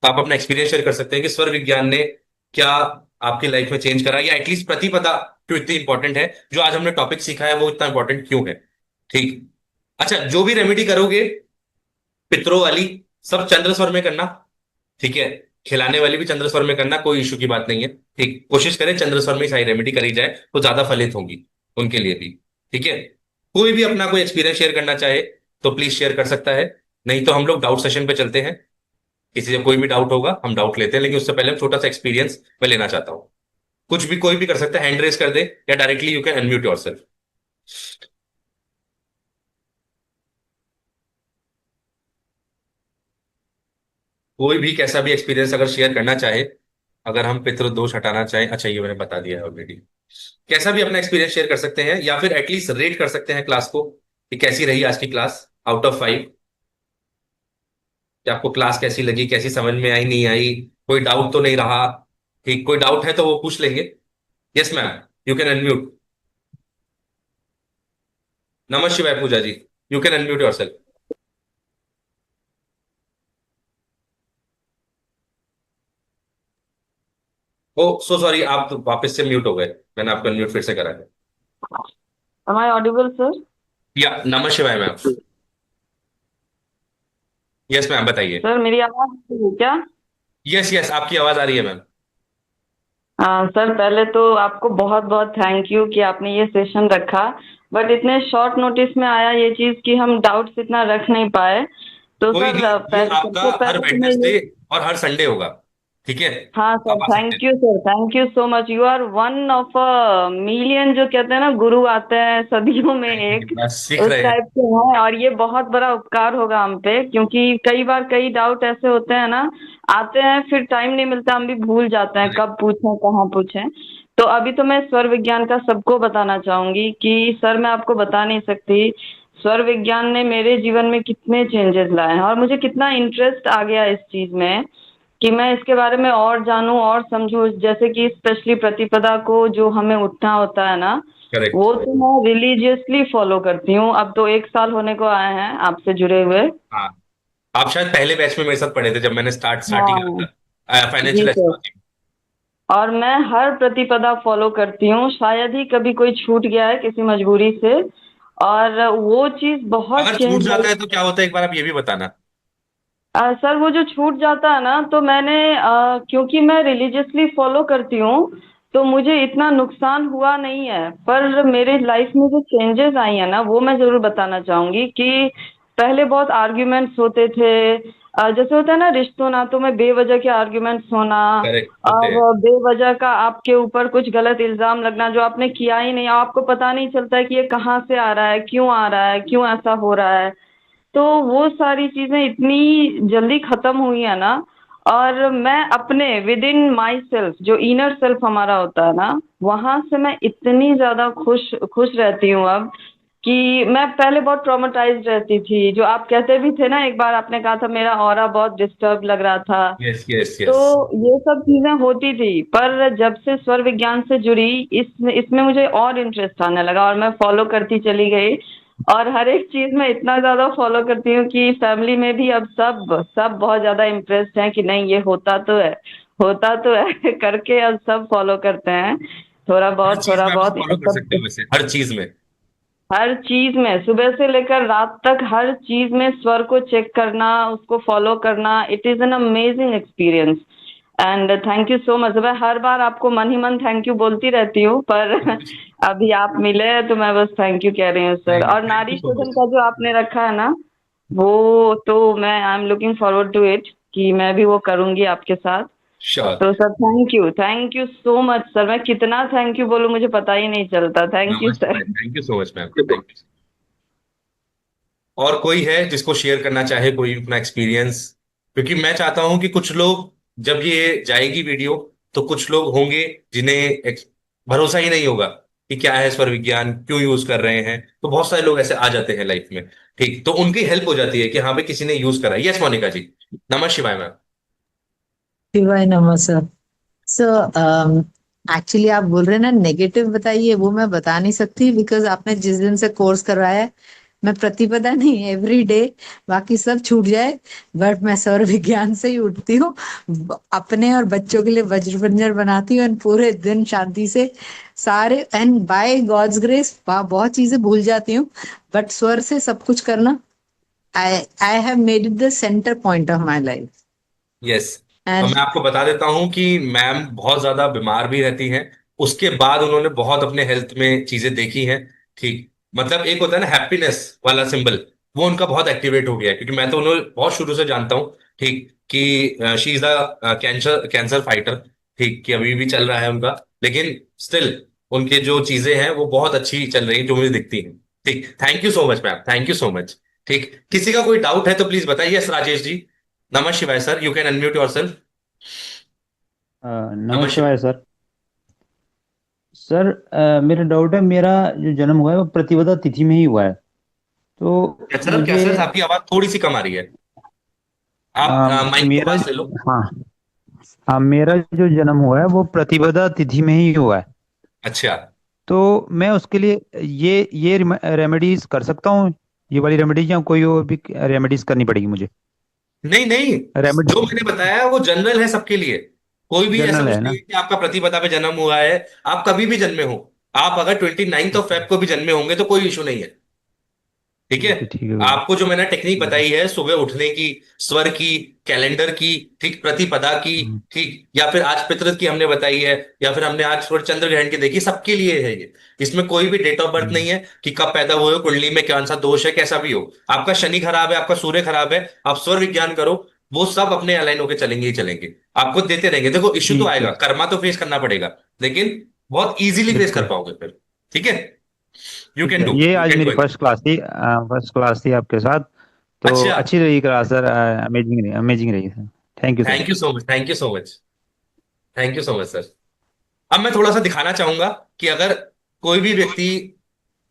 तो आप अपना एक्सपीरियंस शेयर कर सकते हैं कि स्वर विज्ञान ने क्या आपकी लाइफ में चेंज करा, या एटलीस्ट प्रतिपदा क्यों इतनी इंपॉर्टेंट है, जो आज हमने टॉपिक सीखा है वो इतना इंपॉर्टेंट क्यों है। ठीक। अच्छा, जो भी रेमेडी करोगे पितरों वाली, सब चंद्र स्वर में करना। ठीक है। खिलाने वाली भी चंद्र स्वर में करना, कोई इशू की बात नहीं है। ठीक, कोशिश करें चंद्र स्वर में ही सारी रेमेडी करी जाए तो ज्यादा फलित होगी उनके लिए भी। ठीक है। कोई भी अपना कोई एक्सपीरियंस शेयर करना चाहे तो प्लीज शेयर कर सकता है। नहीं तो हम लोग डाउट सेशन पे चलते हैं। किसी से कोई भी डाउट होगा हम डाउट लेते हैं, लेकिन उससे पहले छोटा सा एक्सपीरियंस मैं लेना चाहता हूँ। कुछ भी कोई भी कर सकता है, हैंड रेस कर दे या directly you can unmute yourself. कोई भी कैसा भी एक्सपीरियंस अगर शेयर करना चाहे, अगर हम पितृदोष हटाना चाहें, अच्छा ये मैंने बता दिया है ऑलरेडी। कैसा भी अपना एक्सपीरियंस शेयर कर सकते हैं, या फिर एटलीस्ट रेट कर सकते हैं क्लास को कि कैसी रही आज की क्लास आउट ऑफ 5। कि आपको क्लास कैसी लगी, कैसी समझ में आई नहीं आई, कोई डाउट तो नहीं रहा। ठीक, कोई डाउट है तो वो पूछ लेंगे। Yes ma'am, you can unmute. नमः शिवाय Puja ji, you can unmute yourself. Oh so sorry, आप तो वापस से म्यूट हो गए। मैंने आपको अनम्यूट फिर से करा है। Am I audible, sir? या नमः शिवाय मैम। यस मैम, बताइए। सर मेरी आवाज आ रही है क्या? यस यस, आपकी आवाज आ रही है मैम। सर पहले तो आपको बहुत बहुत थैंक यू कि आपने ये सेशन रखा। बट इतने शॉर्ट नोटिस में आया ये चीज कि हम डाउट्स इतना रख नहीं पाए। तो कोई सर नहीं, ये पहले आपका सबसे हर पहले तो मैं ये। वेडनेसडे और हर संडे होगा। ठीक है। हाँ सर, आप आ सकते थैंक हैं। You sir, thank you so much. You are one of a million, जो कहते हैं ना गुरु आते हैं सदियों में नहीं, एक, बस सीख उस रहे हैं। टाइप के हैं। और ये बहुत बड़ा उपकार होगा हम पे, क्योंकि कई बार कई डाउट ऐसे होते हैं ना, आते हैं फिर टाइम नहीं मिलता, हम भी भूल जाते हैं Correct. कब पूछें कहाँ पूछें। तो अभी तो मैं स्वर विज्ञान का सबको बताना चाहूंगी कि सर मैं आपको बता नहीं सकती स्वर विज्ञान ने मेरे जीवन में कितने चेंजेस लाए हैं, और मुझे कितना इंटरेस्ट आ गया इस चीज में कि मैं इसके बारे में और जानूं और समझूं। जैसे कि स्पेशली प्रतिपदा को जो हमें उठना होता है ना, करेक्ट। वो तो मैं रिलीजियसली फॉलो करती हूँ। अब तो 1 साल होने को आए हैं आपसे जुड़े हुए। हाँ, आप शायद पहले बैच में मेरे साथ पढ़े थे जब मैंने स्टार्ट ही हाँ करा था जी फाइनेंशियल सर। एस्ट्रोलॉजी। और मैं हर प्रतिपदा फॉलो करती हूँ, शायद ही कभी कोई छूट गया है किसी मजबूरी से। और वो चीज बहुत अगर छूट चेंज जाता लाई। है तो क्या होता है, एक बार आप ये भी बताना। सर वो जो छूट जाता है ना, तो मैंने क्योंकि मैं रिलीजियसली फॉलो करती हूँ, तो मुझे इतना नुकसान हुआ नहीं है। पर मेरे लाइफ में जो चेंजेस आई है ना, वो मैं जरूर बताना चाहूंगी कि पहले बहुत आर्ग्यूमेंट्स होते थे। जैसे होता है ना रिश्तों नातों में बेवजह के आर्ग्यूमेंट्स होना, करेक्ट होते हैं। और बेवजह का आपके ऊपर कुछ गलत इल्जाम लगना जो आपने किया ही नहीं, आपको पता नहीं चलता है कि ये कहाँ से आ रहा है, क्यों आ रहा है, क्यों ऐसा हो रहा है। तो वो सारी चीजें इतनी जल्दी खत्म हुई है ना। और मैं अपने विद इन माई सेल्फ, जो इनर सेल्फ हमारा होता है ना, वहां से मैं इतनी ज्यादा खुश खुश रहती हूँ अब, कि मैं पहले बहुत ट्रॉमेटाइज्ड रहती थी। जो आप कहते भी थे ना, एक बार आपने कहा था मेरा ऑरा बहुत डिस्टर्ब लग रहा था। यस यस तो यस। ये सब चीजें होती थी, पर जब से स्वर विज्ञान से जुड़ी, इसमें मुझे और इंटरेस्ट आने लगा और मैं फॉलो करती चली गई। और हर एक चीज में इतना ज्यादा फॉलो करती हूँ कि फैमिली में भी अब सब सब बहुत ज्यादा इम्प्रेस्ड हैं कि नहीं ये होता तो है, होता तो है करके अब सब फॉलो करते हैं। हर चीज थोड़ा में आप बहुत फॉलो कर सकते सब। हो वैसे, हर चीज में। हर चीज में सुबह से लेकर रात तक हर चीज में स्वर को चेक करना, उसको फॉलो करना, it is an amazing experience. And thank you so much. मैं हर बार आपको मन ही मन थैंक यू बोलती रहती हूँ, पर अभी आप मिले तो मैं बस थैंक यू कह रही हूँ सर। नहीं, और थैंक यू नारी सो शोधन मच। का जो आपने रखा है ना, वो तो मैं I am looking forward to it, कि मैं भी वो करूंगी आपके साथ। श्योर। तो sir thank you so much sir. मैं कितना थैंक यू बोलूं मुझे पता ही नहीं चलता। Thank you sir. नमस्ते, thank you so much ma'am, thank you. और कोई है जिसको शेयर करना चाहे कोई अपना एक्सपीरियंस? क्योंकि मैं चाहता हूं कि कुछ लोग, जब ये जाएगी वीडियो, तो कुछ लोग होंगे जिन्हें भरोसा ही नहीं होगा कि क्या है स्वर विज्ञान, क्यों यूज कर रहे हैं। तो बहुत सारे लोग ऐसे आ जाते हैं लाइफ में। ठीक, तो उनकी हेल्प हो जाती है कि हाँ भाई किसी ने यूज करा। यस मोनिका जी। नमः शिवाय मैम। शिवाय नमः सर। सर एक्चुअली आप बोल रहे हैं ना नेगेटिव बताइए, वो मैं बता नहीं सकती बिकॉज आपने जिस दिन से कोर्स करवाया है मैं प्रतिपदा नहीं, एवरी डे बाकी सब छूट जाए, बट मैं सौर विज्ञान से ही उठती हूँ। अपने और बच्चों के लिए वज्रपंजर बनाती हूँ and पूरे दिन शांति से सारे, एंड बाय गॉड्स ग्रेस बहुत चीजें भूल जाती हूँ, बट स्वर से सब कुछ करना, I have made it the centre point of my life. Yes. और एंड मैं आपको बता देता हूं कि मैम बहुत ज्यादा बीमार भी रहती हैं, उसके बाद उन्होंने बहुत अपने हेल्थ में चीजें देखी हैं। ठीक, मतलब एक होता है ना हैप्पीनेस वाला सिंबल, वो उनका बहुत एक्टिवेट हो गया है, क्योंकि मैं तो उन्हें बहुत शुरू से जानता हूँ। ठीक, कि she is the cancer cancer fighter. ठीक, कि अभी भी चल रहा है उनका, लेकिन स्टिल उनके जो चीजें हैं वो बहुत अच्छी चल रही है जो मुझे दिखती हैं। ठीक, thank you so much ma'am, thank you so much. ठीक, किसी का कोई डाउट है तो प्लीज बताइए। यस राजेश जी। नमः शिवाय sir, you can unmute yourself. नमः नमः शिवाय। शिवाय सर। सर मेरा डाउट है, मेरा जो जन्म हुआ है वो प्रतिपदा तिथि में ही हुआ है। तो क्या मुझे सर, आपकी आवाज थोड़ी सी कम आ रही है। आप माइक को मेरा पास ले लो। हाँ हाँ, मेरा जो जन्म हुआ है वो प्रतिपदा तिथि में ही हुआ है। अच्छा। तो मैं उसके लिए ये रेमेडीज कर सकता हूँ, ये वाली रेमेडीज, या कोई और भी रेमेडीज करनी पड़ेगी मुझे? नहीं नहीं, रेमेडी जो मैंने बताया वो जनरल है सबके लिए। कोई भी ऐसा जनरल कुछ है नहीं ना? है कि आपका प्रतिपदा पे जन्म हुआ है। आप कभी भी जन्मे हो, आप अगर 29 फेब को भी जन्मे होंगे तो कोई इशू नहीं है। ठीक है। ठीक है भैया। आपको जो मैंने टेक्निक ठीक है। बताई है सुबह उठने की, स्वर की, कैलेंडर की, ठीक, प्रतिपदा की, हम्म, ठीक, या फिर आज पितृत की हमने बताई है, या फिर हमने आज थोड़ा चंद्र ग्रहण की देखी, सबके लिए है ये। इसमें कोई भी डेट ऑफ बर्थ हम्म, नहीं है कि कब पैदा हुए हो, कुंडली में कौन सा दोष है, कैसा भी हो। आपका शनि खराब है, आपका सूर्य खराब है, आप स्वर विज्ञान करो, वो सब अपने अलाइन होकर चलेंगे ही चलेंगे। आपको देते रहेंगे। देखो इश्यू तो ठीक है। आएगा, कर्मा तो फेस करना पड़ेगा, लेकिन बहुत इजीली फेस कर बिल्कुल। पाओगे फिर। ठीक है। यू ठीक कैन है, डू, ये यू आज कैन मेरी डू। फर्स्ट क्लास थी, फर्स्ट क्लास थी आपके साथ। तो अच्छा। अच्छी रही क्लास सर, अमेजिंग रही, अमेजिंग रही sir. Thank you sir. Thank you so much, thank you so much, thank you so much sir. अब मैं थोड़ा सा दिखाना चाहूंगा कि अगर कोई भी व्यक्ति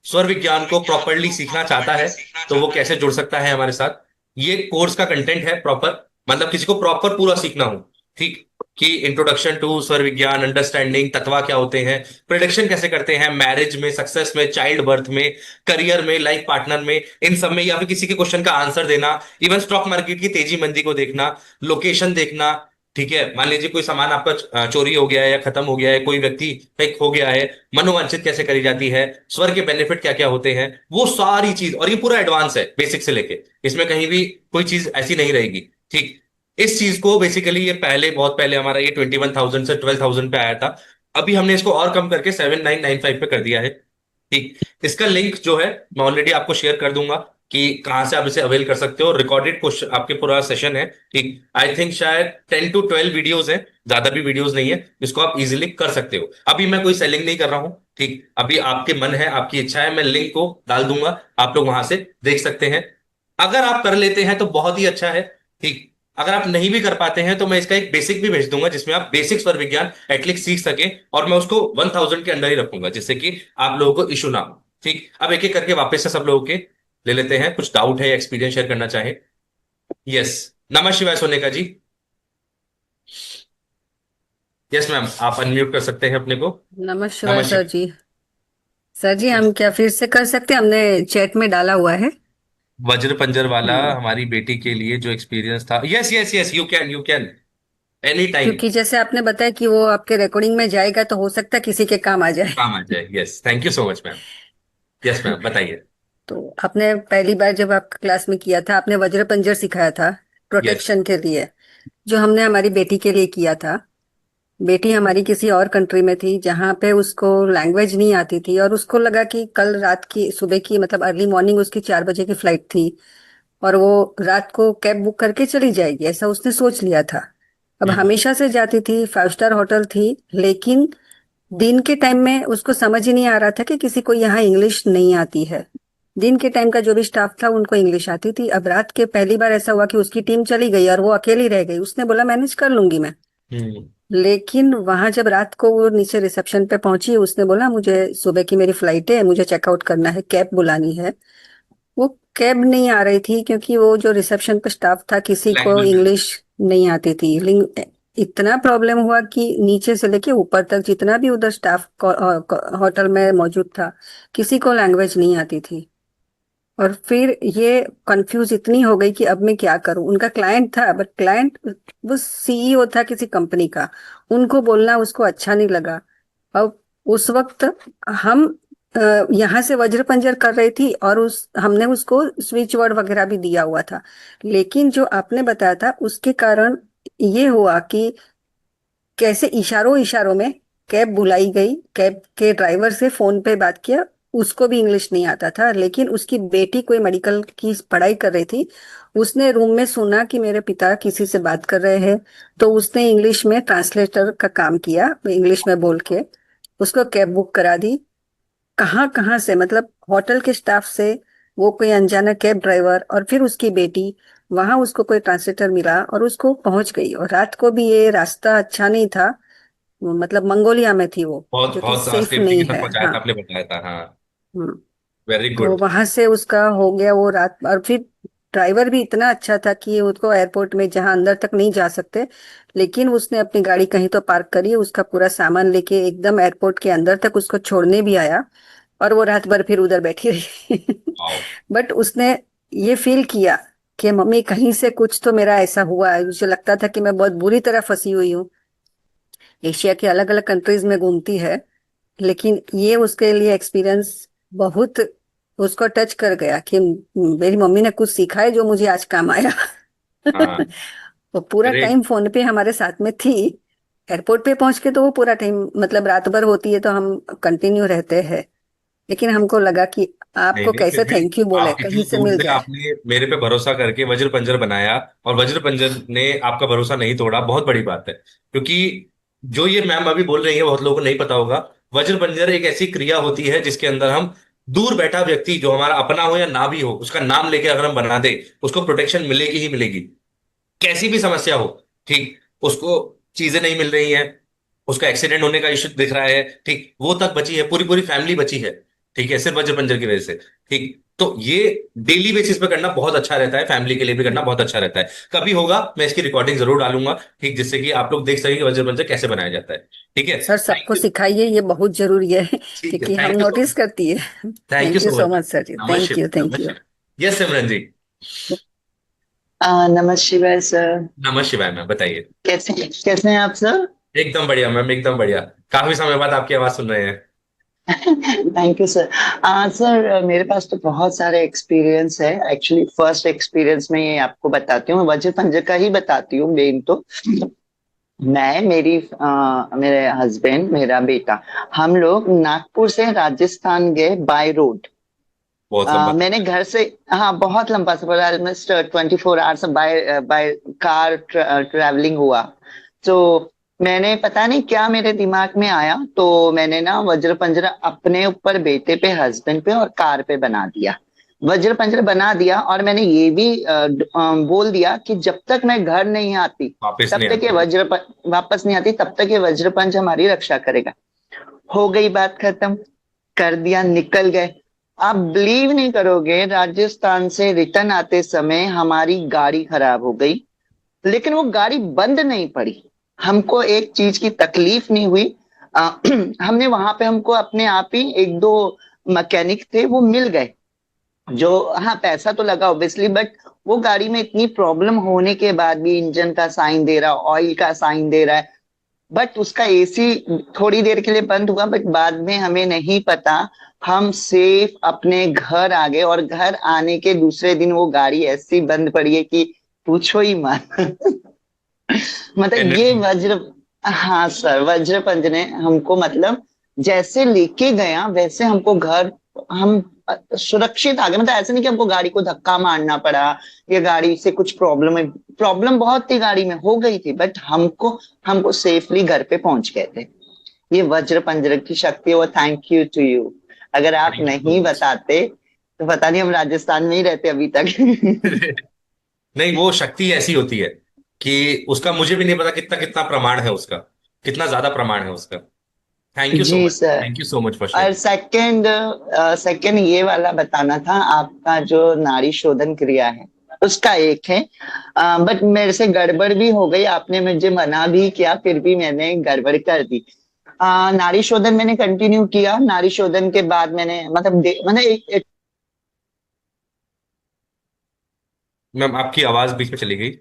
स्वर विज्ञान को प्रॉपरली सीखना चाहता है तो वो कैसे जुड़ सकता है हमारे साथ। ये कोर्स का कंटेंट है प्रॉपर, मतलब किसी को प्रॉपर पूरा सीखना हो, ठीक, कि इंट्रोडक्शन टू स्वर विज्ञान, अंडरस्टैंडिंग तत्वा क्या होते हैं, प्रिडिक्शन कैसे करते हैं मैरिज में, सक्सेस में, चाइल्ड बर्थ में, करियर में, लाइफ पार्टनर में, इन सब में, या फिर किसी के क्वेश्चन का आंसर देना, इवन स्टॉक मार्केट की तेजी मंदी को देखना, लोकेशन देखना। ठीक है, मान लीजिए कोई सामान आपका चोरी हो गया है या खत्म हो गया है, कोई व्यक्ति फेक हो गया है, मनोवांछित कैसे करी जाती है, स्वर के बेनिफिट क्या क्या होते हैं, वो सारी चीज। और ये पूरा एडवांस है बेसिक से लेके, इसमें कहीं भी कोई चीज ऐसी नहीं रहेगी। ठीक, इस चीज को बेसिकली ये पहले, बहुत पहले हमारा ये 21,000 से 12,000 पे आया था। अभी हमने इसको और कम करके 7,995 पे कर दिया है। ठीक, इसका लिंक जो है मैं ऑलरेडी आपको शेयर कर दूंगा कि कहाँ से आप इसे अवेल कर सकते हो। रिकॉर्डेड क्वेश्चन आपके पूरा सेशन है। ठीक, आई थिंक शायद 10 to 12 वीडियोस हैं, ज्यादा भी वीडियोस नहीं है, इसको आप इजीली कर सकते हो। अभी मैं कोई सेलिंग नहीं कर रहा हूँ। ठीक, अभी आपके मन है, आपकी इच्छा है, मैं लिंक को डाल दूंगा, आप लोग वहां से देख सकते हैं। अगर आप कर लेते हैं तो बहुत ही अच्छा है। ठीक, अगर आप नहीं भी कर पाते हैं तो मैं इसका एक बेसिक भी भेज दूंगा जिसमें आप बेसिक्स पर विज्ञान एटलीस्ट सीख सके, और मैं उसको 1,000 के अंदर ही रखूंगा जिससे कि आप लोगों को इशू ना हो। ठीक, अब एक एक करके वापस से सब लोगों के ले लेते हैं, कुछ डाउट है या एक्सपीरियंस शेयर करना चाहे। यस, नमः शिवाय सोनेका जी। यस मैम, आप अनम्यूट कर सकते हैं अपने को। नमः शिवाय नमः सर शिवाय। जी। सर जी, हम क्या फिर से कर सकते हैं? हमने चैट में डाला हुआ है। वज्र पंजर वाला हम्म, हमारी बेटी के लिए जो एक्सपीरियंस था, yes yes yes, you can, you can any time. क्योंकि जैसे आपने बताया कि वो आपके रिकॉर्डिंग में जाएगा तो हो सकता है किसी के काम आ जाए। काम आ जाए। Yes, thank you so much ma'am. Yes ma'am, बताइए। तो आपने पहली बार जब आपका क्लास में किया था, आपने वज्र पंजर सिखाया था यस। प्रोटेक्शन के लिए, जो हमने हमारी बेटी के लिए किया था। बेटी हमारी किसी और कंट्री में थी जहाँ पे उसको लैंग्वेज नहीं आती थी, और उसको लगा कि कल रात की, सुबह की, मतलब अर्ली मॉर्निंग उसकी 4 बजे की फ्लाइट थी, और वो रात को कैब बुक करके चली जाएगी, ऐसा उसने सोच लिया था। अब हम्म। हमेशा से जाती थी, 5 स्टार होटल थी, लेकिन दिन के टाइम में उसको समझ ही नहीं आ रहा था कि किसी को यहाँ इंग्लिश नहीं आती है। दिन के टाइम का जो भी स्टाफ था उनको इंग्लिश आती थी। अब रात के पहली बार ऐसा हुआ कि उसकी टीम चली गई और वो अकेली रह गई। उसने बोला मैनेज कर लूंगी मैं। हम्म। लेकिन वहां जब रात को वो नीचे रिसेप्शन पे पहुंची, उसने बोला मुझे सुबह की मेरी फ्लाइट है, मुझे चेकआउट करना है, कैब बुलानी है। वो कैब नहीं आ रही थी क्योंकि वो जो रिसेप्शन पे स्टाफ था किसी को लैंग्वेज में। इंग्लिश नहीं आती थी। इतना प्रॉब्लम हुआ कि नीचे से लेके ऊपर तक जितना भी उधर स्टाफ होटल में मौजूद था, किसी को लैंग्वेज नहीं आती थी। और फिर ये कंफ्यूज इतनी हो गई कि अब मैं क्या करूं। उनका क्लाइंट था, बट क्लाइंट वो सीईओ था किसी कंपनी का, उनको बोलना उसको अच्छा नहीं लगा। अब उस वक्त हम यहाँ से वज्र पंजर कर रही थी, और उस हमने उसको स्विच वर्ड वगैरह भी दिया हुआ था। लेकिन जो आपने बताया था उसके कारण ये हुआ कि कैसे इशारों इशारों में कैब बुलाई गई, कैब के ड्राइवर से फोन पे बात किया। उसको भी इंग्लिश नहीं आता था, लेकिन उसकी बेटी कोई मेडिकल की पढ़ाई कर रही थी। उसने रूम में सुना कि मेरे पिता किसी से बात कर रहे हैं, तो उसने इंग्लिश में ट्रांसलेटर का काम किया, इंग्लिश में बोल के उसको कैब बुक करा दी। कहाँ कहाँ से, मतलब होटल के स्टाफ से, वो कोई अनजाना कैब ड्राइवर, और फिर उसकी बेटी, वहां उसको कोई ट्रांसलेटर मिला और उसको पहुंच गई। और रात को भी ये रास्ता अच्छा नहीं था, मतलब मंगोलिया में थी वो, बहुत जो कि बहुत सेफ सेफ्टी के नहीं साथ है। पहुंचाया हाँ। था, आपने बताया था, हाँ। हम्म। वेरी तो गुड। वहां से उसका हो गया वो रात। और फिर ड्राइवर भी इतना अच्छा था कि उसको एयरपोर्ट में जहां अंदर तक नहीं जा सकते, लेकिन उसने अपनी गाड़ी कहीं तो पार्क करी, उसका पूरा सामान लेके एकदम एयरपोर्ट के अंदर तक उसको छोड़ने भी आया। और वो रात भर फिर उधर बैठी रही। वाओ। बट उसने ये फील किया कि मम्मी कहीं से कुछ तो मेरा ऐसा हुआ है। मुझे लगता था कि मैं बहुत बुरी तरह फंसी हुई हूँ। एशिया के अलग अलग कंट्रीज में घूमती है, लेकिन ये उसके लिए एक्सपीरियंस बहुत उसको टच कर गया कि मेरी मम्मी ने कुछ सीखा है जो मुझे आज काम आया। हाँ। वो पूरा ग्रेट। टाइम फोन पे हमारे साथ में थी। एयरपोर्ट पे पहुंच के तो वो पूरा टाइम, मतलब रात भर होती है तो हम कंटिन्यू रहते हैं। लेकिन हमको लगा कि नहीं आपको नहीं, फिर कैसे भी थैंक यू बोले, आप कहीं इतनी से दूर मिल से जाए। आपने मेरे पे भरोसा करके वज्र पंजर बनाया, और वज्र पंजर ने आपका भरोसा नहीं तोड़ा, बहुत बड़ी बात है। क्योंकि जो ये मैम अभी बोल रही है बहुत लोगों को नहीं पता होगा। वज्र पंजर एक ऐसी क्रिया होती है जिसके अंदर हम दूर बैठा व्यक्ति, जो हमारा अपना हो या ना भी हो, उसका नाम लेके अगर हम बना दे, उसको प्रोटेक्शन मिलेगी ही मिलेगी। कैसी भी समस्या हो, ठीक, उसको चीजें नहीं मिल रही हैं, उसका एक्सीडेंट होने का इश्यू दिख रहा है, ठीक, वो तक बची है, पूरी पूरी फैमिली बची है, ठीक है, सिर्फ वज्र पंजर की वजह से। ठीक, तो ये डेली बेसिस पे करना बहुत अच्छा रहता है, फैमिली के लिए भी करना बहुत अच्छा रहता है। कभी होगा मैं इसकी रिकॉर्डिंग जरूर डालूंगा, ठीक, जिससे कि आप लोग देख सकें कि वज्र पंजर कैसे बनाया जाता है। ठीक है, सर सबको थैंक यू। सिखाइए, ये बहुत जरूरी है। ठीक है, क्योंकि हम thank you so notice much. करती है। Thank you thank you so so much. Much sir ji, नमस्ते, थैंक यू, थैंक यू। नमस्ते। यस सिमरन जी। नमः शिवाय सर। नमः शिवाय मैम, बताइए। कैसे कैसे हैं आप सर? एकदम बढ़िया मैम, एकदम बढ़िया। काफी समय बाद आपकी आवाज सुन रहे हैं। Thank you sir. सर मेरे पास तो बहुत सारे एक्सपीरियंस है। एक्चुअली फर्स्ट एक्सपीरियंस में ये आपको बताती हूँ, वज्र पंजर का ही बताती हूँ मेन तो। मैं मेरे हस्बैंड, मेरा बेटा, हम लोग नागपुर से राजस्थान गए बाय रोड। बहुत लंबा मैंने सफर है। घर से, हाँ बहुत लंबा सफर, almost 24 hours by by car travelling हुआ। तो मैंने पता नहीं क्या मेरे दिमाग में आया, तो मैंने ना वज्र पंजर अपने ऊपर, बेटे पे, हस्बैंड पे और कार पे बना दिया। वज्र पंजर बना दिया, और मैंने ये भी बोल दिया कि जब तक मैं घर नहीं आती, वापिस तब नहीं तक ये आती। वापस नहीं आती, तब तक ये वज्र पंच हमारी रक्षा करेगा। हो गई बात खत्म, कर दिया, निकल गए। आप बिलीव नहीं करोगे, राजस्थान से रिटर्न आते समय हमारी गाड़ी खराब हो गई, लेकिन वो गाड़ी बंद नहीं पड़ी। हमको एक चीज की तकलीफ नहीं हुई। हमने वहां पे, हमको अपने आप ही एक दो मैकेनिक थे, वो मिल गए, जो, हाँ पैसा तो लगा ऑब्वियसली, बट वो गाड़ी में इतनी प्रॉब्लम होने के बाद भी इंजन का साइन दे रहा, ऑयल का साइन दे रहा है, बट उसका एसी थोड़ी देर के लिए बंद हुआ, बट बाद में हमें नहीं पता, हम सेफ अपने घर आ गए। और घर आने के दूसरे दिन वो गाड़ी ऐसी बंद पड़ी है कि पूछो ही मत। मतलब ये एनर्जी। वज्र, हाँ सर, वज्र पंज ने हमको, मतलब जैसे लेके गया वैसे हमको घर, हम सुरक्षित आ गए। मतलब ऐसे नहीं कि हमको गाड़ी को धक्का मारना पड़ा, या गाड़ी से कुछ प्रॉब्लम है। प्रॉब्लम बहुत थी, गाड़ी में हो गई थी, बट हमको हमको सेफली घर पे पहुंच गए थे। ये वज्र पंजर की शक्ति है, वो थैंक यू टू यू। अगर आप थैंक यू सो नहीं मच। बताते तो पता नहीं हम राजस्थान में ही रहते अभी तक। नहीं, वो शक्ति ऐसी होती है कि उसका मुझे भी नहीं पता कितना कितना प्रमाण है उसका, कितना ज्यादा प्रमाण है उसका। थैंक यू सो जी much. Sir. Thank you so much for और शेयरिंग। सेकंड ये वाला बताना था, आपका जो नाड़ी शोधन क्रिया है उसका एक है, बट मेरे से गड़बड़ भी हो गई, आपने मुझे मना भी किया, फिर भी मैंने गड़बड़ कर दी। नाड़ी शोधन मैंने कंटिन्यू किया। नाड़ी शोधन के बाद मैंने, मतलब मैम आपकी आवाज बीच में चली गई।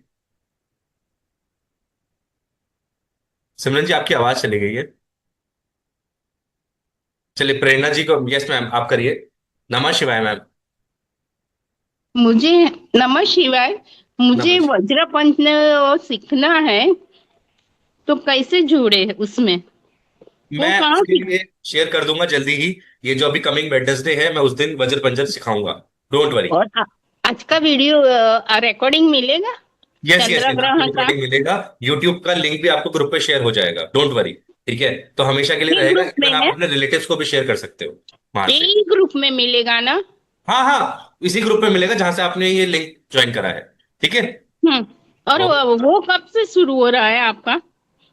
सिमरन जी आपकी आवाज चली गई है। चलिए प्रेरणा जी को, यस मैम आप करिए। नमः शिवाय मैम। मुझे नमः शिवाय। मुझे नमः। वज्रपंच सीखना है, तो कैसे जुड़े उसमें? वो मैं कहाँ उसके सीख? लिए शेयर कर दूंगा जल्दी ही। ये जो अभी कमिंग वेडनेसडे है, मैं उस दिन वज्र पंजर सिखाऊंगा। Don't worry. और आज का वीडियो रिकॉर्डिंग मिलेगा यस यस चंद्र यस, आपको ग्रहण का? रिकॉर्डिंग मिलेगा। यूट्यूब का लिंक भी आपको ग्रुप पे शेयर हो जाएगा, डोंट वरी। ठीक है, तो हमेशा के लिए एक रहेगा, ग्रुप में इवन आप है, अपने रिलेटिव्स को भी शेयर कर सकते हो वहां से। एक ग्रुप में मिलेगा ना? हाँ हाँ, इसी ग्रुप पे मिलेगा जहां से आपने ये लिंक ज्वाइन करा है। ठीक है। और ओ, वो कब से शुरू हो रहा है आपका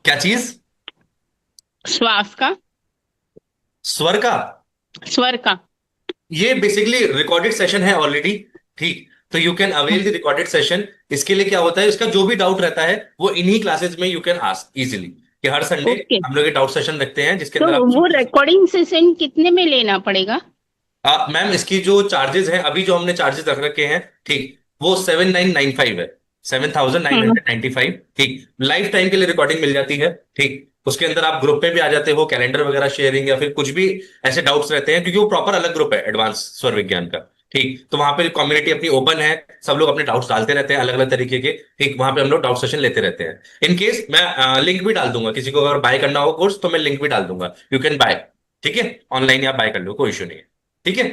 क्या चीज? श्वास का, स्वर का? स्वर का? ये बेसिकली रिकॉर्डेड सेशन है ऑलरेडी। ठीक, तो you can avail the recorded session. इसके लिए क्या होता है, इसका जो भी डाउट रहता है वो इन्हीं क्लासेस में यू कैन आस्क इजीली। कि हर संडे ओके, हम लोग ये डाउट सेशन रखते हैं जिसके तो अंदर आप वो रिकॉर्डिंग सेशन कितने में लेना पड़ेगा? मैम इसकी जो चार्जेस हैं, अभी जो हमने चार्जेस रख रखे हैं, ठीक, वो 7995 है। 7995। ठीक, लाइफ टाइम के लिए रिकॉर्डिंग मिल जाती है। ठीक, उसके अंदर आप ग्रुप में भी आ जाते हो, कैलेंडर वगैरह शेयरिंग या फिर कुछ भी ऐसे डाउट्स रहते हैं, क्योंकि वो प्रॉपर अलग ग्रुप है एडवांस स्वर विज्ञान का। ठीक, तो वहां पे कम्युनिटी अपनी ओपन है, सब लोग अपने डाउट्स डालते रहते हैं अलग अलग तरीके के। ठीक, वहां पे हम लोग डाउट सेशन लेते रहते हैं। इन केस मैं लिंक भी डाल दूंगा, किसी को अगर बाय करना हो कोर्स तो मैं लिंक भी डाल दूंगा, यू कैन बाय। ठीक है, ऑनलाइन आप बाय कर लो, कोई इशू नहीं है। ठीक है।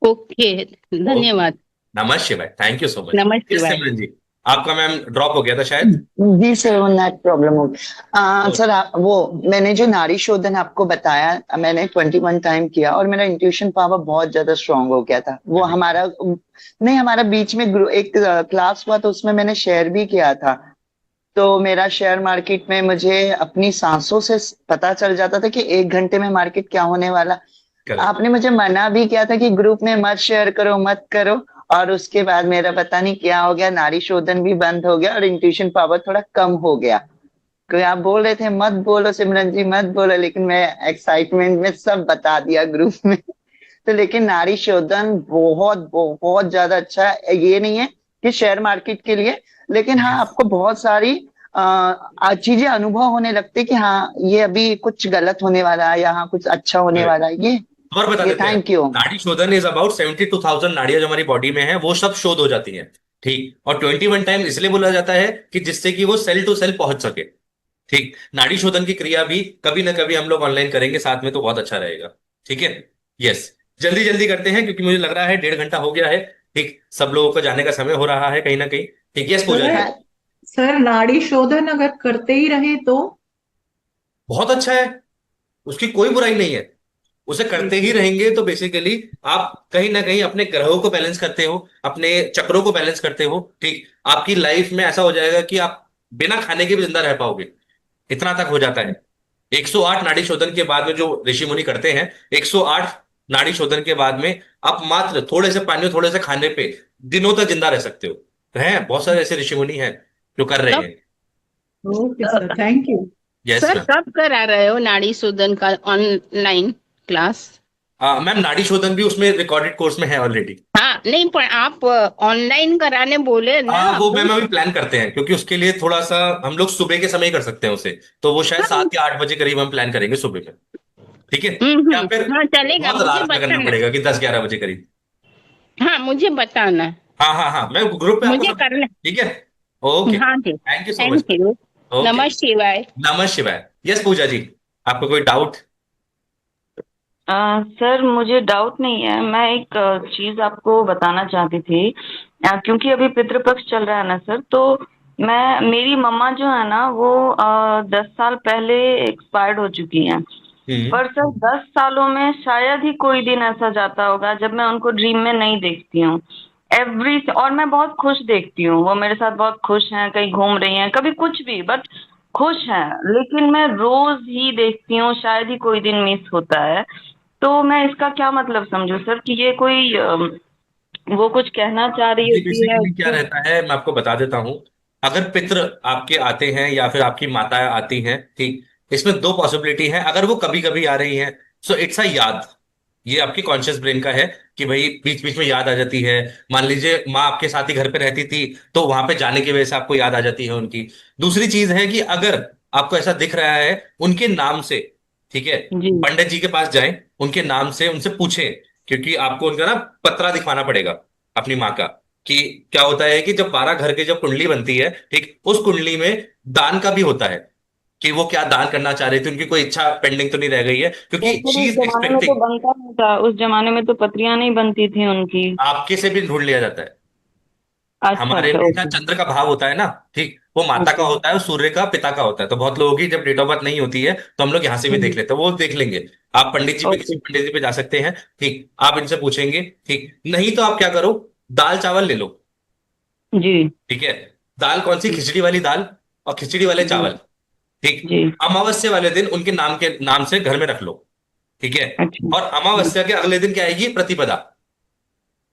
Okay, okay. धन्यवाद। नमः शिवाय, थैंक यू सो मच। नमः यस शिवाय। सिमरन जी, आपका मैम ड्रॉप हो गया था शायद। जी सर, वो नेट प्रॉब्लम हो गई। ओके। सर वो मैंने जो नाड़ी शोधन आपको बताया, मैंने 21 टाइम किया और मेरा इंट्यूशन पावर बहुत ज्यादा स्ट्रांग हो गया था। वो हमारा नहीं, हमारा बीच में एक क्लास हुआ तो उसमें मैंने शेयर भी किया था। तो मेरा शेयर मार्केट में मुझे अपनी सांसों से पता चल जाता था कि 1 घंटे में मार्केट क्या होने वाला। करेक्ट। आपने मुझे मना भी किया था कि ग्रुप में मत शेयर करो, मत करो। और उसके बाद मेरा पता नहीं क्या हो गया, नाड़ी शोधन भी बंद हो गया और इंट्यूशन पावर थोड़ा कम हो गया। क्योंकि आप बोल रहे थे मत बोलो सिमरन जी, मत बोलो, लेकिन मैं एक्साइटमेंट में सब बता दिया ग्रुप में। तो लेकिन नाड़ी शोधन बहुत बहुत ज्यादा अच्छा है। ये नहीं है कि शेयर मार्केट के लिए, लेकिन हाँ यस। आपको बहुत सारी चीजें अनुभव होने लगती कि हाँ ये अभी कुछ गलत होने वाला है, यहाँ कुछ अच्छा होने करेक्ट। वाला है। और बता ये देते हैं, थैंक यू। नाड़ी शोधन इज अबाउट 72,000 नाड़ियां जो हमारी बॉडी में है वो सब शोध हो जाती हैं। ठीक, और 21 टाइम इसलिए बोला जाता है कि जिससे कि वो सेल टू सेल पहुंच सके। ठीक, नाड़ी शोधन की क्रिया भी कभी ना कभी हम लोग ऑनलाइन करेंगे साथ में, तो बहुत अच्छा रहेगा। ठीक है। यस, जल्दी जल्दी करते हैं क्योंकि मुझे लग रहा है 1.5 घंटा हो गया है। ठीक, सब लोगों को जाने का समय हो रहा है कहीं ना कहीं। ठीक, यस पूजा जी। सर सर नाड़ी शोधन अगर करते ही रहे तो? बहुत अच्छा है, उसकी कोई बुराई नहीं है। उसे करते ठीक ही है। रहेंगे तो बेसिकली आप कहीं ना कहीं अपने ग्रहों को बैलेंस करते हो, अपने चक्रों को बैलेंस करते हो। ठीक, आपकी लाइफ में ऐसा हो जाएगा कि आप बिना खाने के भी जिंदा रह पाओगे, इतना तक हो जाता है। 108 नाड़ी शोधन के बाद में जो ऋषि मुनि करते हैं, 108 नाड़ी शोधन के बाद में आप मात्र थोड़े से पानी और थोड़े से खाने पे दिनों तक जिंदा रह सकते हो। तो हैं बहुत सारे ऐसे ऋषि मुनि हैं जो कर रहे कब हैं। Okay sir, thank you. Yes sir ma'am. कब करा रहे हो नाड़ी शोधन का ऑनलाइन क्लास? मैम नाड़ी शोधन भी उसमें रिकॉर्डेड कोर्स में है ऑलरेडी। हाँ, नहीं पर आप ऑनलाइन कराने बोले ना वो अभी। मैम अभी प्लान करते हैं, क्योंकि उसके लिए थोड़ा सा हम लोग सुबह के समय ही कर सकते हैं उसे। तो वो शायद हाँ, 7 या 8 बजे करीब हम प्लान करेंगे सुबह में। ठीक है, या फिर हाँ चलेगा, बहुत मुझे रात में करना बताना। पड़ेगा कि 10 11 बजे करीब। हाँ मुझे बताना, हाँ हाँ हाँ, मैं ग्रुप पे आपको मुझे सब। करना। ठीक है। ओके, हाँ जी, thank you so much. Thank you. Okay. नमः शिवाय। नमः शिवाय। यस पूजा जी, आपको कोई डाउट? सर मुझे डाउट नहीं है, मैं एक चीज आपको बताना चाहती थी। क्योंकि अभी पितृपक्ष चल रहा है ना सर, तो मैं मेरी मम्मा जो है ना वो 10 साल पहले एक्सपायर्ड हो चुकी हैं। हम्म। पर सर 10 सालों में शायद ही कोई दिन ऐसा जाता होगा जब मैं उनको ड्रीम में नहीं देखती हूँ। और मैं बहुत खुश देखती हूँ, वो मेरे साथ बहुत खुश हैं, कहीं घूम रही हैं, कभी कुछ भी, बट खुश हैं। लेकिन मैं रोज ही देखती हूँ, शायद ही कोई दिन मिस होता है। तो मैं इसका क्या मतलब समझूं सर, कि ये कोई वो कुछ कहना चाह रही जी होती है बेसिकली क्या उसको? रहता है, मैं आपको बता देता हूँ। अगर पितृ आपके आते हैं या फिर आपकी माताएं आती हैं, ठीक, इसमें दो पॉसिबिलिटी है। अगर वो कभी कभी आ रही हैं, सो इट्स अ याद। ये आपकी कॉन्शियस ब्रेन का है कि भाई बीच बीच में याद आ जाती है। मान लीजिए माँ आपके साथ ही घर पे रहती थी, तो वहां पे जाने की वजह से आपको याद आ जाती है उनकी। दूसरी चीज है कि अगर आपको ऐसा दिख रहा है उनके नाम से, ठीक है, जी। पंडित जी के पास जाएं, उनके नाम से उनसे पूछें, क्योंकि आपको उनका ना पत्रा दिखवाना पड़ेगा अपनी माँ का। कि क्या होता है कि जब 12 घर की जब कुंडली बनती है, ठीक, उस कुंडली में दान का भी होता है कि वो क्या दान करना चाह रहे थे, उनकी कोई इच्छा पेंडिंग तो नहीं रह गई है, तो क्योंकि फिर शी उस इज जमाने में तो एक्सपेक्टिंग। बनता नहीं था, उस जमाने में तो पत्रियां नहीं बनती थी उनकी। आपके से भी ढूंढ लिया जाता है। अच्छा हमारे अच्छा, में ना ओके। चंद्र का भाव होता है ना, ठीक, वो माता का ओके। होता है और सूर्य का पिता का होता है। तो बहुत लोगों की जब डेट ऑफ बर्थ नहीं होती है तो हम लोग यहाँ से भी देख हम्म। लेते हैं, वो देख लेंगे। आप पंडित जी पे, किसी ओके। पंडित जी पे जा सकते हैं, ठीक, आप इनसे पूछेंगे, ठीक। नहीं तो आप क्या करो, दाल चावल ले लो, जी। ठीक है। दाल कौन सी, खिचड़ी वाली दाल और खिचड़ी वाले जी। चावल, ठीक। जी। अमावस्या वाले दिन उनके नाम के नाम से घर में रख लो, ठीक है। अच्छा। और अमावस्या के अगले दिन क्या आएगी, प्रतिपदा,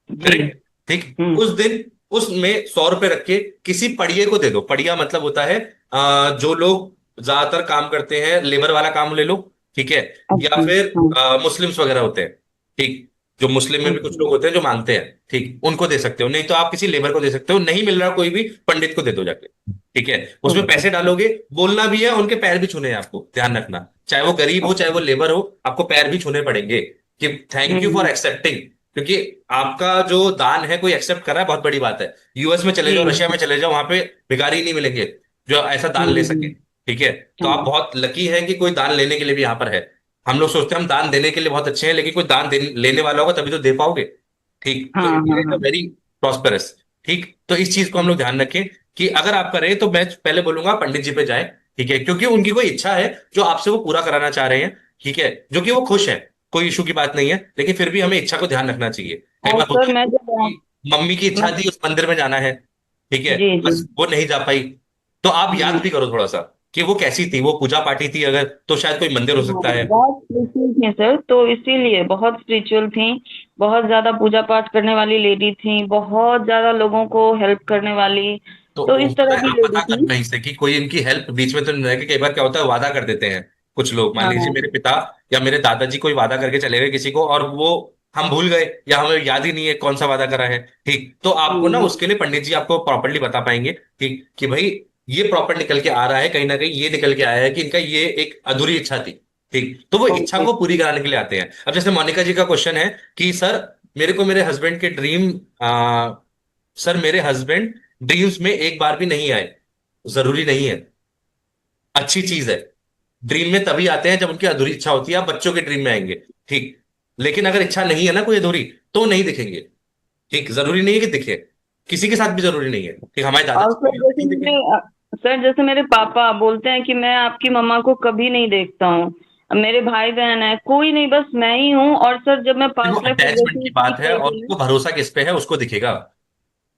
जी। करेक्ट, ठीक। हम्म। उस दिन उसमें 100 रुपए रख के किसी पड़िए को दे दो। पड़िया मतलब होता है जो लोग ज्यादातर काम करते हैं, लेबर वाला काम ले लो, ठीक है। या अच्छा। फिर हाँ। मुस्लिम्स वगैरह होते हैं, ठीक, जो मुस्लिम में भी कुछ अच्छा। लोग होते हैं जो मांगते हैं, ठीक, उनको दे सकते हो। नहीं तो आप किसी लेबर को दे सकते हो, नहीं मिल रहा कोई भी, पंडित को दे दो जाके, ठीक है। उसमें ओके। पैसे डालोगे, बोलना भी है, उनके पैर भी छूने हैं आपको, ध्यान रखना, चाहे वो गरीब हो चाहे वो लेबर हो, आपको पैर भी छूने पड़ेंगे कि thank you for hmm. Accepting. क्योंकि आपका जो दान है कोई एक्सेप्ट कर रहा है, बहुत बड़ी बात है। यूएस में चले जी। जाओ, रशिया में चले जाओ, वहां पे भिखारी नहीं मिलेंगे जो ऐसा दान ले सके, हम्म। ठीक है। तो आप हाँ। बहुत लकी हैं कि कोई दान लेने के लिए भी यहाँ पर है। हम लोग सोचते हैं हम दान देने के लिए बहुत अच्छे हैं, लेकिन कोई दान लेने वाला होगा तभी तो दे पाओगे, ठीक। तो हाँ। इंडिया हाँ। इज अ हाँ। वेरी प्रॉस्पेरस, ठीक। तो इस चीज को हम लोग ध्यान रखें कि अगर आप करें तो मैं पहले बोलूंगा पंडित जी पे जाए, ठीक है, क्योंकि उनकी कोई इच्छा है जो आपसे वो पूरा कराना चाह रहे हैं, ठीक है, जो कि वो खुश है, कोई इशू की बात नहीं है, लेकिन फिर भी हमें इच्छा को ध्यान रखना चाहिए। कई और बार होता सर है मैं जब कि मम्मी की इच्छा मैं थी उस मंदिर में जाना है, ठीक है, जी। जी। बस वो नहीं जा पाई, तो आप याद हम्म। भी करो थोड़ा सा कि वो कैसी थी, वो पूजा पाठी थी अगर, तो शायद कोई मंदिर हो हाँ, सकता है। बहुत स्पिरिचुअल थी सर, तो इसीलिए बहुत स्पिरिचुअल थी। बहुत ज्यादा पूजा पाठ करने वाली लेडी थी, बहुत ज्यादा लोगों को हेल्प करने वाली। तो तो वो इस पता तरह है, की आप लेडी पता थी। करना ही से कि कोई इनकी हेल्प बीच में तो नहीं रहे। कि कई बार क्या होता है, वादा कर देते हैं कुछ लोग, मान लीजिए हाँ। मेरे पिता या मेरे दादाजी कोई वादा करके चले गए किसी को, और वो हम भूल गए या हमें याद ही नहीं है कौन सा वादा करा है, ठीक। तो आपको ना उसके लिए पंडित जी आपको प्रॉपरली बता पाएंगे, ठीक, कि भाई ये प्रॉपर निकल के आ रहा है, कहीं ना कहीं ये निकल के आया है कि इनका ये एक अधूरी इच्छा थी, ठीक। तो वो इच्छा ओके। को पूरी कराने के लिए आते हैं। अब जैसे मोनिका जी का क्वेश्चन है कि सर मेरे को मेरे हस्बैंड के ड्रीम, सर मेरे हस्बैंड ड्रीम्स में एक बार भी नहीं आए। जरूरी नहीं है, अच्छी चीज है। ड्रीम में तभी आते हैं जब उनकी अधूरी इच्छा होती है, आप बच्चों के ड्रीम में आएंगे, ठीक। लेकिन अगर इच्छा नहीं है ना कोई अधूरी, तो नहीं दिखेंगे, ठीक। जरूरी नहीं है कि दिखे, किसी के साथ भी जरूरी नहीं है, ठीक। हमारे और दादाजी सर को जैसे नहीं दिखे। सर जैसे मेरे पापा बोलते हैं कि मैं आपकी मम्मा को कभी नहीं देखता हूँ। अब मेरे भाई बहन है, कोई नहीं, बस मैं ही हूँ। और सर जब मैं देखो पास्ट लाइफ अटैचमेंट रिग्रेशन की बात सीख है, रही और थी। उसको भरोसा किस पे है उसको दिखेगा,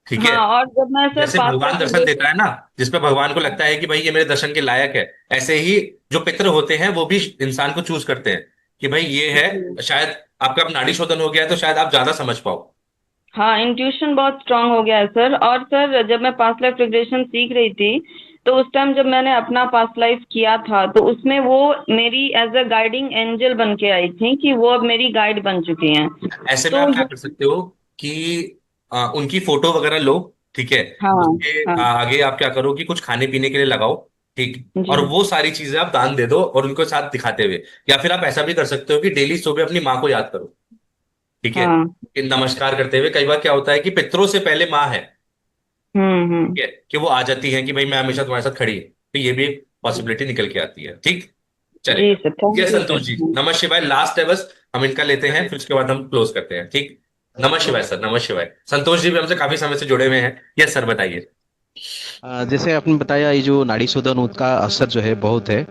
ठीक है। हाँ, और जब मैं सर जैसे पास्ट भगवान लाइफ दर्शन देता रिग्रेशन। है ना, जिसपे भगवान को लगता है कि भाई ये मेरे दर्शन के लायक है, ऐसे ही जो पितर होते हैं वो भी इंसान को चूज करते हैं कि भाई ये है। शायद आपका अब नाड़ी शोधन हो गया है तो शायद आप ज्यादा समझ पाओ। हाँ, इंट्यूशन बहुत स्ट्रांग हो गया है सर। और सर जब मैं पास्ट लाइफ रिग्रेशन सीख रही थी, तो उस टाइम जब मैंने अपना पास्ट लाइफ किया था, तो उसमें वो मेरी एज अ गाइडिंग एंजल बन के आई थी, कि वो अब मेरी गाइड बन चुकी हैं। ऐसे में तो आप क्या ये। कर सकते हो कि उनकी फोटो वगैरह लो, ठीक है। हाँ। उसके हाँ। आगे आप क्या करो कि कुछ खाने पीने के लिए लगाओ, ठीक। जी। और वो सारी चीजें आप दान दे दो और उनको साथ दिखाते हुए, या फिर आप ऐसा भी कर सकते हो कि डेली सुबह अपनी माँ को याद करो, ठीक है, हाँ। कि नमस्कार करते हुए। कई बार क्या होता है कि पितरों से पहले माँ है, हम्म। ठीक है, कि वो आ जाती है कि भाई मैं हमेशा तुम्हारे साथ खड़ी है, तो ये भी एक पॉसिबिलिटी निकल के आती है, ठीक। जी चलेगा। सर, ये thank you Santosh ji, sir. नमः शिवाय, लास्ट है बस, हम इनका लेते हैं फिर उसके बाद हम क्लोज करते हैं, ठीक। नमः शिवाय सर, नमः शिवाय। संतोष जी भी हमसे काफी समय से जुड़े हुए हैं। यस सर, बताइए। जैसे आपने बताया ये जो नाड़ी शोधन उसका असर जो है बहुत है।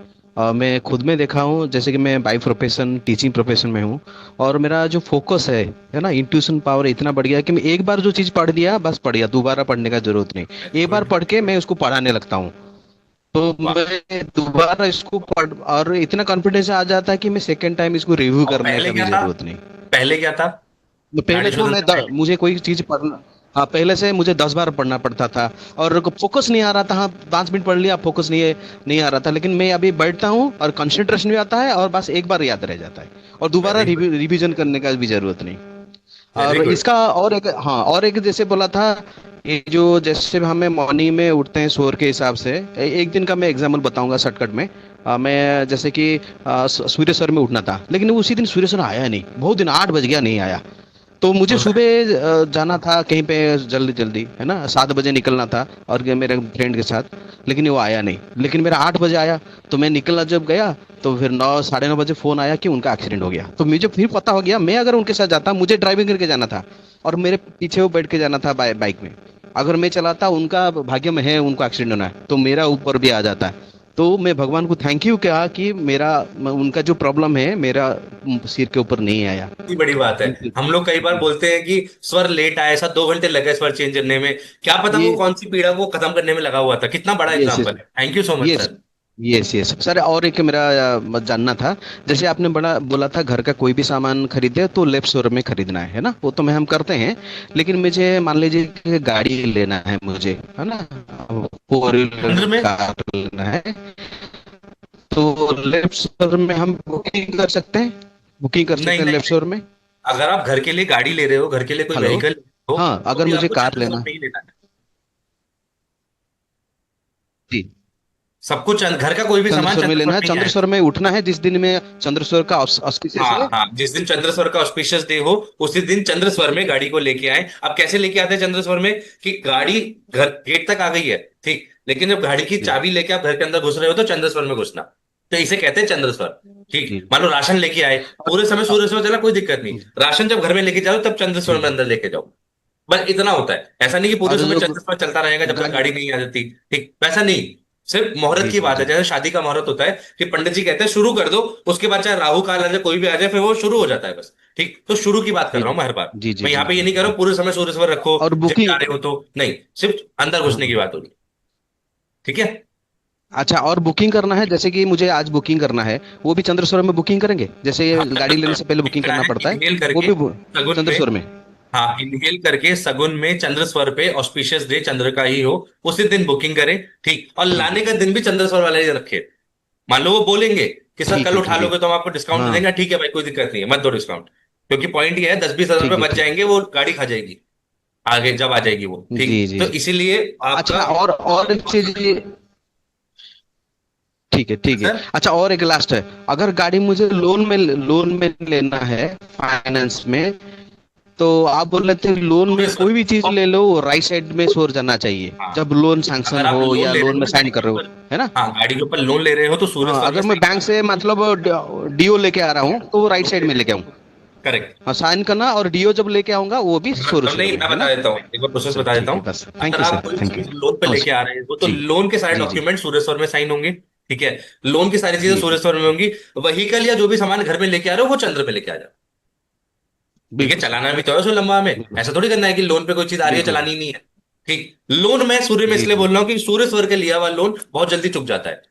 मैं खुद में देखा हूँ, जैसे कि मैं बाई प्रोफेशन टीचिंग प्रोफेशन में हूँ। और मेरा जो फोकस है ना, इंट्यूशन पावर इतना बढ़ गया कि मैं एक बार जो चीज़ पढ़ लिया बस पढ़ गया, दोबारा पढ़ने का जरूरत नहीं। एक बार गुड। पढ़ के मैं उसको पढ़ाने लगता हूँ। तो वाह। मैं दोबारा इसको पढ़ और इतना कॉन्फिडेंस आ जाता है कि मैं सेकेंड टाइम इसको रिव्यू और करने पहले का भी क्या था, जरूरत नहीं। पहले क्या था पहले नाड़ी तो शोधन से पहले? मुझे कोई चीज पढ़ना, हाँ, पहले से मुझे 10 बार पढ़ना पड़ता था और फोकस नहीं आ रहा था। हाँ, 5 मिनट पढ़ लिया, फोकस नहीं आ रहा था, लेकिन मैं अभी बैठता हूँ और कंसंट्रेशन भी आता है और बस एक बार याद रह जाता है और दोबारा वेरी गुड, रिवीजन करने का भी जरूरत नहीं। वेरी और गुड। इसका और एक, हाँ, और एक जैसे बोला था, ये जो जैसे हमें मॉर्निंग में उठते हैं शोर के हिसाब से, एक दिन का मैं एग्जाम्पल बताऊंगा शॉर्टकट में। मैं जैसे कि सूर्य सर में उठना था, लेकिन उसी दिन सूर्य सर आया नहीं, बहुत दिन 8 बज गया, नहीं आया। तो मुझे होता है। सुबह जाना था कहीं पे, जल्दी जल्दी, है ना, 7 बजे निकलना था और मेरे फ्रेंड के साथ, लेकिन वो आया नहीं। लेकिन मेरा 8 बजे आया, तो मैं निकलना जब गया तो फिर 9 साढ़े 9 बजे फोन आया कि उनका एक्सीडेंट हो गया। तो मुझे फिर पता हो गया, मैं अगर उनके साथ जाता, मुझे ड्राइविंग करके जाना था और मेरे पीछे वो बैठ के जाना था बाइक में, अगर मैं चलाता, उनका भाग्य में है उनको एक्सीडेंट होना है, तो मेरा ऊपर भी आ जाता है। तो मैं भगवान को थैंक यू कहा कि मेरा, उनका जो प्रॉब्लम है मेरा सिर के ऊपर नहीं आया। इतनी बड़ी बात है। Thank you. हम लोग कई बार बोलते हैं कि स्वर लेट आया, ऐसा 2 घंटे लगे स्वर चेंज करने में, क्या पता वो ये कौन सी पीड़ा को खत्म करने में लगा हुआ था। कितना बड़ा यस एग्जाम्पल है। Thank you so much yes sir. Yes yes sir. और एक मेरा जानना था, जैसे आपने बड़ा बोला था घर का कोई भी सामान खरीदे तो लेफ्ट शोरूम में खरीदना है ना, वो तो हम करते हैं। लेकिन मुझे मान लीजिए कि गाड़ी लेना है मुझे, है ना, 4 व्हीलर चंद्र में, कार लेना है, तो लेफ्ट शोरूम में हम बुकिंग कर सकते हैं, बुकिंग कर नहीं सकते हैं नहीं लेफ्ट नहीं, शोरूम में। अगर आप घर के लिए गाड़ी ले रहे हो, घर के लिए कोई हेलो। व्हीकल हो, हाँ, तो अगर भी मुझे आपको कार चंद्र स्वर लेना, में ही लेना है। जी, सब कुछ घर का कोई भी सामान चंद्रसर में चंद्र स्वर लेना है, में ही आएगा। चंद्रसर में उठना है जिस दिन में चंद्रसर का ऑस्पिशियस हाँ है। हाँ, जिस दिन चंद्र स्वर का ऑस्पिशियस डे हो उसी दिन चंद्र स्वर में गाड़ी को लेके आए। अब कैसे लेके आते हैं चंद्र स्वर में, कि गाड़ी घर गेट तक आ गई है, ठीक, लेकिन जब गाड़ी की जी चाबी लेके आप घर के अंदर घुस रहे हो तो चंद्र स्वर में घुसना, तो इसे कहते हैं चंद्र स्वर। ठीक, जी। मान लो राशन लेके आए, पूरे समय अ- सूर्य स्वर चला, कोई दिक्कत नहीं। राशन जब घर में लेके जाओ तब चंद्र स्वर में जी। अंदर लेके जाओ। बस इतना होता है, ऐसा नहीं कि पूरे और समय जो चंद्र स्पर चलता रहेगा जब तक गाड़ी, गाड़ी नहीं आ जाती। ठीक, वैसा नहीं। सिर्फ मुहूर्त जी की जी बात है, जी जैसे शादी का मुहूर्त होता है कि पंडित जी कहते हैं शुरू कर दो, उसके बाद चाहे राहु काल आ जाए, कोई भी आ जाए, फिर वो शुरू हो जाता है बस। ठीक, तो शुरू की बात कर जी रहा हूं मैं हर बार। जी जी मैं यहाँ जी पे ये जी नहीं कर रहा जी। हूं पूरे समय सूर्य स्वर रखो, और जिम जा बुकिंग, रहे हो तो नहीं, सिर्फ अंदर घुसने की हाँ, बात होगी। ठीक है अच्छा, और बुकिंग करना है, जैसे कि मुझे आज बुकिंग करना है, वो भी चंद्रसर में बुकिंग करेंगे, जैसे हाँ, ये गाड़ी लेने चंद्र से पहले बुकिंग बुकिंग करा करना है, पड़ता है, इनहेल वो करके भी सगुन में। चंद्रसर में। हाँ, इनहेल करके सगुन में चंद्र स्वर पे ऑस्पिशियस डे चंद्र का ही हो, उसी दिन बुकिंग करें। ठीक, और ठीक लाने है का दिन भी चंद्र स्वर वाला ही रखे। मान लो वो बोलेंगे कि सर ठीक कल है उठा ठीक है। लोगे तो हम आपको डिस्काउंट दे हाँ, देंगे, ठीक है भाई, कोई दिक्कत नहीं है, मत दो डिस्काउंट, क्योंकि पॉइंट ये है 10-20 हजार रुपये बच ठीक है। जाएंगे, वो गाड़ी खा जाएगी आगे जब आ जाएगी वो। ठीक, जी जी तो जी। इसीलिए आपका, अच्छा, और एक चीज, ठीक है ठीक है। सर, अच्छा, और एक लास्ट है, अगर गाड़ी मुझे लोन में लेना है, फाइनेंस में, तो आप बोल रहे थे लोन में पूरे कोई सर, भी चीज ले लो, राइट साइड में शोर जाना चाहिए हाँ, जब लोन सैंक्शन अगर आप हो लोन या ले रहे लोन हो में ना साइन गाड़ी कर के रहे हो, ऊपर, है ना। हाँ, गाड़ी के ऊपर लोन ले रहे हो तो सूर्य हाँ, स्वर में अगर मैं साइन बैंक करना। से मतलब डीओ लेके आ रहा हूँ तो वो राइट साइड में लेके आऊँ। करेक्ट। हाँ, साइन करना, और डीओ जब लेके आऊंगा वो भी शोर शोर नहीं, में, मैं है बता ना। देता हूँ, एक बार प्रोसेस चलो बता देता ठीक है, हूँ। बस थैंक अगर यू आप सर, कोई थैंक यू। चीज लोन पे लेके नमस्कार। आ रहे हो तो जी लोन के सारे जी जी डॉक्यूमेंट सूर्य स्वर में साइन होंगे। ठीक है, लोन की सारी चीजें जी सूर्य जी, स्वर में होंगी। वहीकल या जो भी सामान घर में लेके आ रहे हो वो चंद्र पे लेके आ जाओ। ठीक है, बिल्कुल सर, चलाना भी तो है उसे लंबा में, बिल्कुल ऐसा सर, थोड़ी करना है कि लोन पे कोई चीज आ रही है बिल्कुल। चलानी नहीं है। ठीक, लोन में सूर्य में जी इसलिए जी बोल रहा हूँ कि सूर्य स्वर के लिया हुआ लोन बहुत जल्दी चुक जाता है।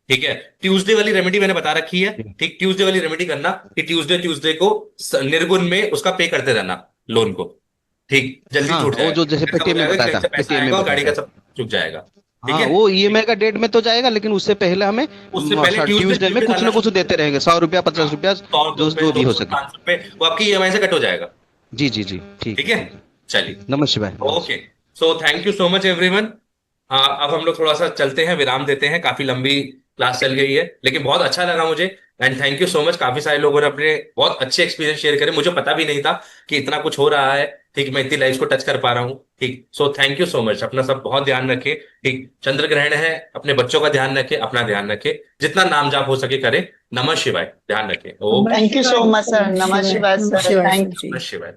ठीक है, ट्यूसडे वाली रेमेडी मैंने बता रखी है। जी। ठीक, ट्यूसडे वाली रेमेडी करना कि ट्यूसडे ट्यूसडे को निर्गुण में उसका पे करते रहना लोन को। ठीक, जल्दी हाँ, छूट वो जो जाएगा, जैसे ऐसा हो पेटीएम में जाएगा कि बताया बैंक था, से पैसा पेटीएम में आएगा और बताया गाड़ी का था। सब चुक जाएगा। ठीक हाँ, है, वो ईएमआई का डेट में तो जाएगा, लेकिन उससे पहले हमें उससे पहले ट्यूसडे ट्यूसडे में ट्यूसडे कुछ ना डालना कुछ शुरू कर देते देना। रहेंगे, 100 रुपया, हाँ, 50 रुपया, 100 रुपये, जो दो भी सौ हो रुपये सके। 500 रुपये वो आपकी ईएमआई से कट हो जाएगा। जी जी जी, ठीक ठीक है है, ठीक है। चलिए, नमः शिवाय, नमः ओके। शिवाय। So thank you so much everyone. हाँ, अब हम लोग थोड़ा सा चलते हैं, विराम देते हैं, काफी लंबी क्लास चल गई है, लेकिन बहुत अच्छा लगा मुझे। And thank you so much, काफी सारे लोगों ने अपने बहुत अच्छे एक्सपीरियंस शेयर करे, मुझे पता भी नहीं था कि इतना कुछ हो रहा है। ठीक, मैं इतनी लाइफ को टच कर पा रहा हूँ। ठीक, so thank you so much, अपना सब बहुत ध्यान रखे। ठीक, चंद्र ग्रहण है, अपने बच्चों का ध्यान रखे, अपना ध्यान रखे, जितना नाम जाप हो सके करे। नमः शिवाय, ध्यान रखे। ओम थैंक यू सो नमस्कार। मच सर, नमः नमः शिवाय, शिवाय नमः सर, शिवाय थैंक सर जी। नमः शिवाय।